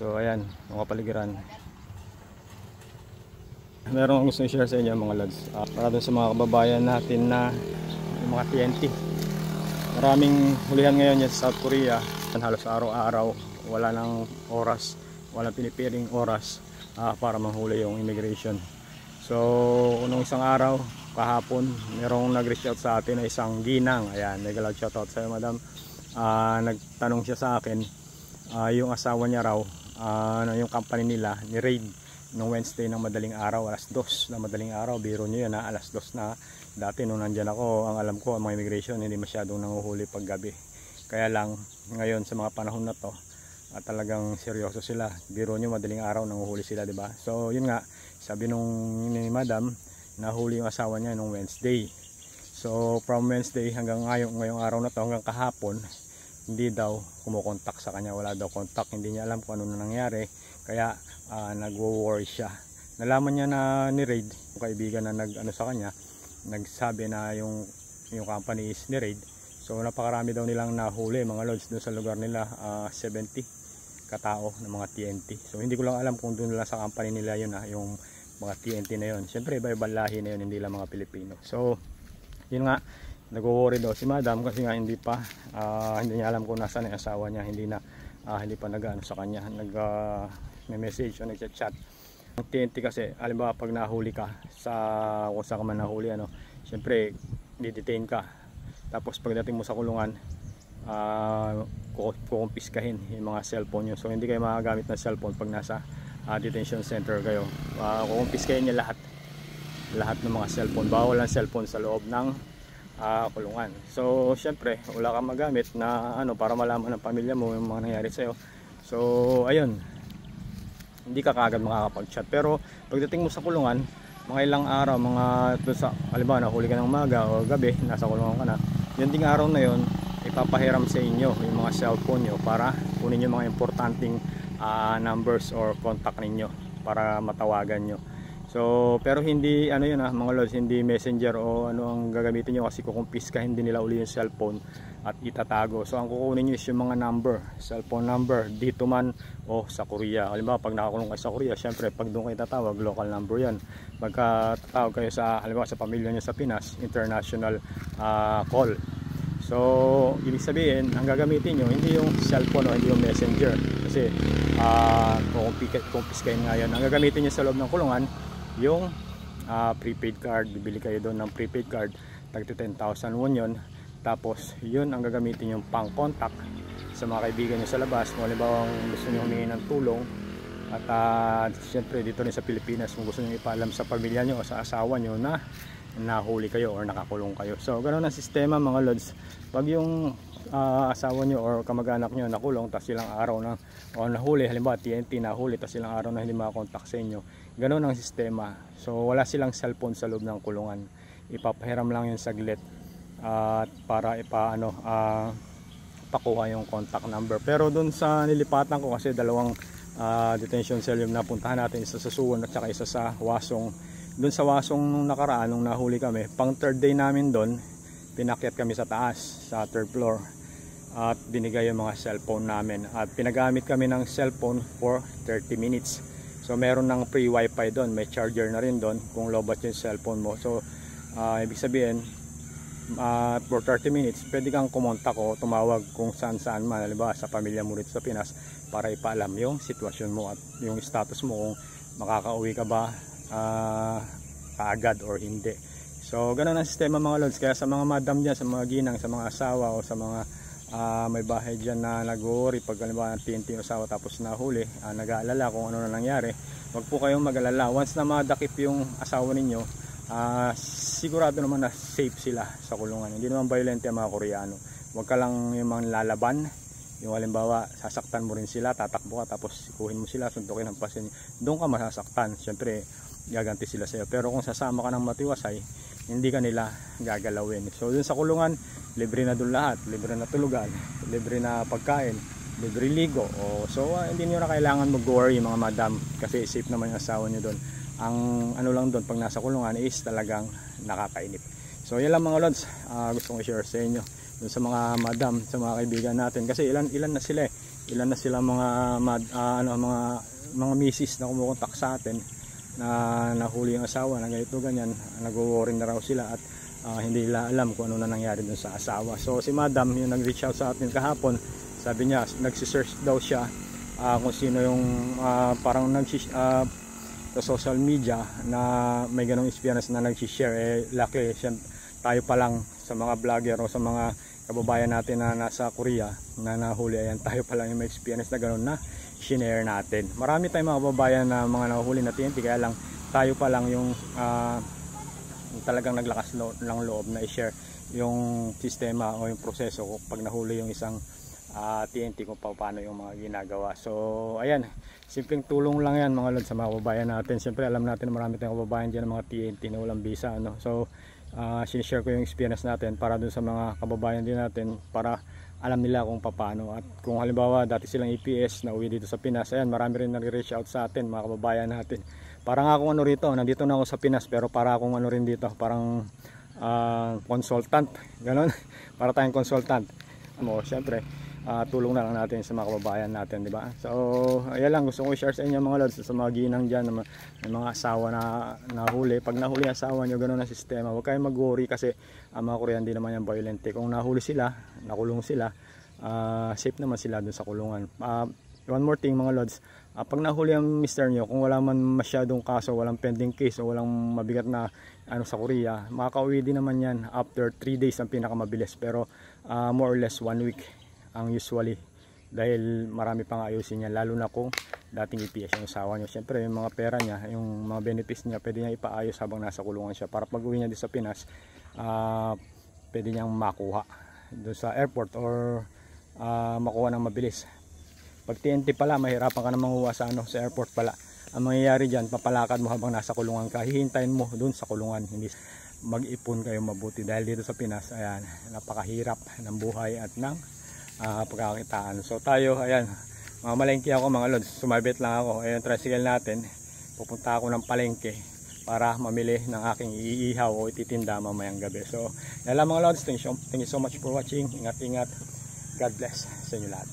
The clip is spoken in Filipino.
So ayan, mga paligiran. Meron akong gusto i-share sa inyo mga lods, para dun sa mga kababayan natin na yung mga TNT. Maraming hulihan ngayon yan sa South Korea. Halos araw-araw, wala nang oras, walang pinipiling oras para manghuli yung immigration. So nung isang araw, kahapon, merong nag-reach out sa atin na isang ginang. Ayan, nag-loud shoutout sa iyo madam. Nagtanong siya sa akin, yung asawa niya raw, yung company nila ni Raid nung Wednesday ng madaling araw, alas 2 na madaling araw. Biro nyo yan, alas 2 na. Dati nung nandyan ako, ang alam ko ang mga immigration hindi masyadong nanguhuli pag gabi. Kaya lang ngayon sa mga panahon na to, talagang seryoso sila. Biro nyo madaling araw nanguhuli sila, di ba? So yun nga, sabi nung ni madam, nahuli yung asawa niya nung Wednesday. So from Wednesday hanggang ngayong araw na to, hanggang kahapon, hindi daw kumukontak sa kanya, wala daw kontak, hindi niya alam kung ano na nangyari. Kaya nagwo-worry siya. Nalaman niya na ni Raid, yung kaibigan na sa kanya, nagsabi na yung company is ni Raid. So napakarami daw nilang nahuli mga lods doon sa lugar nila, 70 katao ng mga TNT. So hindi ko lang alam kung doon lang sa company nila yun, yung mga TNT na yun. Siyempre iba-ibang lahi na yun, hindi lang mga Pilipino. So yun nga, nag-worry daw si madam kasi nga hindi niya alam kung nasaan yung asawa niya. Hindi pa nag-ano sa kanya, may message o nag-chat. Ang TNT kasi, halimbawa pag nahuli ka kung saan ka man nahuli, syempre di-detain ka. Tapos pagdating mo sa kulungan, kukumpiskahin yung mga cellphone nyo. So hindi kayo magagamit ng cellphone pag nasa detention center kayo. Kukumpiskahin niya lahat ng mga cellphone. Bawal ang cellphone sa loob ng kulungan. So syempre wala kang magamit na para malaman ng pamilya mo yung mga nangyari sa'yo. So ayun, hindi ka kaagad makakapag-chat. Pero pagdating mo sa kulungan, mga ilang araw, halimbawa nahuli ka ng umaga o gabi, nasa kulungan ka na, yung ding araw na yun, ipapahiram sa inyo yung mga cellphone nyo para kunin yung mga importanteng numbers or contact ninyo para matawagan nyo. So pero hindi mga lods, hindi messenger o ang gagamitin nyo, kasi kukumpis ka, hindi nila uli yung cellphone at itatago. So ang kukunin nyo is yung mga cellphone number, dito man o sa Korea. Halimbawa pag nakakulong kayo sa Korea, syempre pag doon kayo tatawag, local number yan. Pagka tatawag kayo halimbawa sa pamilya nyo sa Pinas, international call. So ibig sabihin, ang gagamitin nyo hindi yung cellphone o hindi yung messenger, kasi kukumpis kayo nga yan. Ang gagamitin nyo sa loob ng kulungan yung prepaid card. Bibili kayo doon ng prepaid card, tagto 10,000 won yun. Tapos yun ang gagamitin yung pang contact sa mga kaibigan nyo sa labas kung halimbawa gusto nyo humingi ng tulong. At syempre dito rin sa Pilipinas, kung gusto nyo ipaalam sa pamilya nyo o sa asawa nyo na nahuli kayo or nakakulong kayo. So ganoon ang sistema mga lods. Pag yung asawa nyo or kamag-anak nyo nakulong, tapos ilang araw na o nahuli, halimbawa TNT nahuli, tapos ilang araw na hindi makakontak sa inyo, ganoon ang sistema. So wala silang cellphone sa loob ng kulungan, ipapahiram lang yung saglit para pakuha yung contact number. Pero dun sa nilipatan ko, kasi dalawang detention cell yung napuntahan natin, isa sa Suwon at saka isa sa Hwasong. Dun sa Hwasong nung nakaraan, nung nahuli kami, pang third day namin dun, pinakyat kami sa taas, sa third floor, at binigay yung mga cellphone namin at pinagamit kami ng cellphone for 30 minutes. So meron ng free wifi doon, may charger na rin doon kung lobat yung cellphone mo. So ibig sabihin for 30 minutes pwede kang kumontak o tumawag kung saan man, halimbawa sa pamilya mo rito sa Pinas, para ipaalam yung sitwasyon mo at yung status mo, kung makakauwi ka ba kaagad or hindi. So ganoon ang sistema mga lods. Kaya sa mga madam dyan, sa mga ginang, sa mga asawa o sa mga may bahay dyan na nag-worry pag halimbawa TNT yung asawa tapos nahuli, nag-aalala kung ano na nangyari, wag po kayong mag-alala. Once na madakip yung asawa ninyo, sigurado naman na safe sila sa kulungan. Hindi naman violent yung mga Koreano. Wag ka lang yung mga lalaban, yung halimbawa sasaktan mo rin sila, tatakbo ka tapos sikuhin mo sila, suntukin ang pasin, doon ka masasaktan. Siyempre gaganti sila sa'yo. Pero kung sasama ka ng matiwasay, hindi ka nila gagalawin. So dun sa kulungan, libre na dun lahat, libre na tulugan, libre na pagkain, libre ligo. So hindi nyo na kailangan mag-worry mga madam, kasi safe naman yung asawa nyo dun. Ang lang dun pag nasa kulungan is talagang nakakainip. So yan lang mga lods, gusto kong i-share sa inyo dun sa mga madam, sa mga kaibigan natin, kasi ilan na sila ilan na sila mga misis na kumukontak sa atin na nahuli yung asawa na ganito ganyan, nag-worry na raw sila at hindi nila alam kung ano na nangyari dun sa asawa. So si madam yung nag-reach out sa atin kahapon, sabi niya nagsisearch daw siya kung sino yung parang sa social media na may ganong experience na nag-share. Luckily tayo pa lang sa mga vlogger o sa mga kababayan natin na nasa Korea na nahuli, ayan, tayo pa lang yung may experience na gano'n na shinare natin. Marami tayong mga kababayan na mga nahuli na TNT, kaya lang tayo pa lang yung talagang naglakas ng loob na i-share yung sistema o yung proseso pag nahuli yung isang TNT kung paano yung mga ginagawa. So ayan, simpleng tulong lang yan mga lod sa mga kababayan natin. Siyempre alam natin na marami tayong kababayan dyan ng mga TNT na walang visa, ano? So sinishare ko yung experience natin para dun sa mga kababayan din natin, para alam nila kung paano. At kung halimbawa dati silang EPS na uwi dito sa Pinas, ayan, marami rin nag-reach out sa atin mga kababayan natin. Parang akong ano rito, nandito na ako sa Pinas pero para akong ano rin dito, parang consultant, gano'n. Para tayong consultant mo, syempre tulong na lang natin sa mga kababayan natin, di ba? So ayan lang, gusto ko i-share sa inyo mga lods, sa mga ginang dyan na may mga asawa na nahuli. Pag nahuli asawa nyo, gano'n na sistema, huwag kayong mag-worry kasi mga Korean din naman yan violent. Kung nahuli sila, nakulong sila, safe naman sila dun sa kulungan. One more thing mga lods, pag nahuli ang mister nyo, kung wala man masyadong kaso, walang pending case o walang mabigat na ano sa Korea, makaka-uwi din naman yan after 3 days ang pinakamabilis, pero more or less 1 week ang usually, dahil marami pang ayusin niya, lalo na kung dating EPS yung asawa nyo. Siyempre yung mga pera niya, yung mga benefits niya, pwede niya ipaayos habang nasa kulungan siya, para pag uwi niya din sa Pinas, pwede niyang makuha doon sa airport or makuha ng mabilis. Pag TNT pala, mahirapan ka na manguha sa airport pala. Ang mangyayari dyan, papalakad mo habang nasa kulungan ka, hihintayin mo doon sa kulungan, hindi mag-ipon kayo mabuti, dahil dito sa Pinas, ayan, napakahirap ng buhay at ng pagkakitaan. So tayo, ayan, mga malengke ako mga lods, sumabit lang ako, ayan, tricycle natin, pupunta ako ng palengke para mamili ng aking iihaw o ititinda mamayang gabi. So yan lang mga lods, thank you so much for watching. Ingat ingat, God bless sa inyo lahat.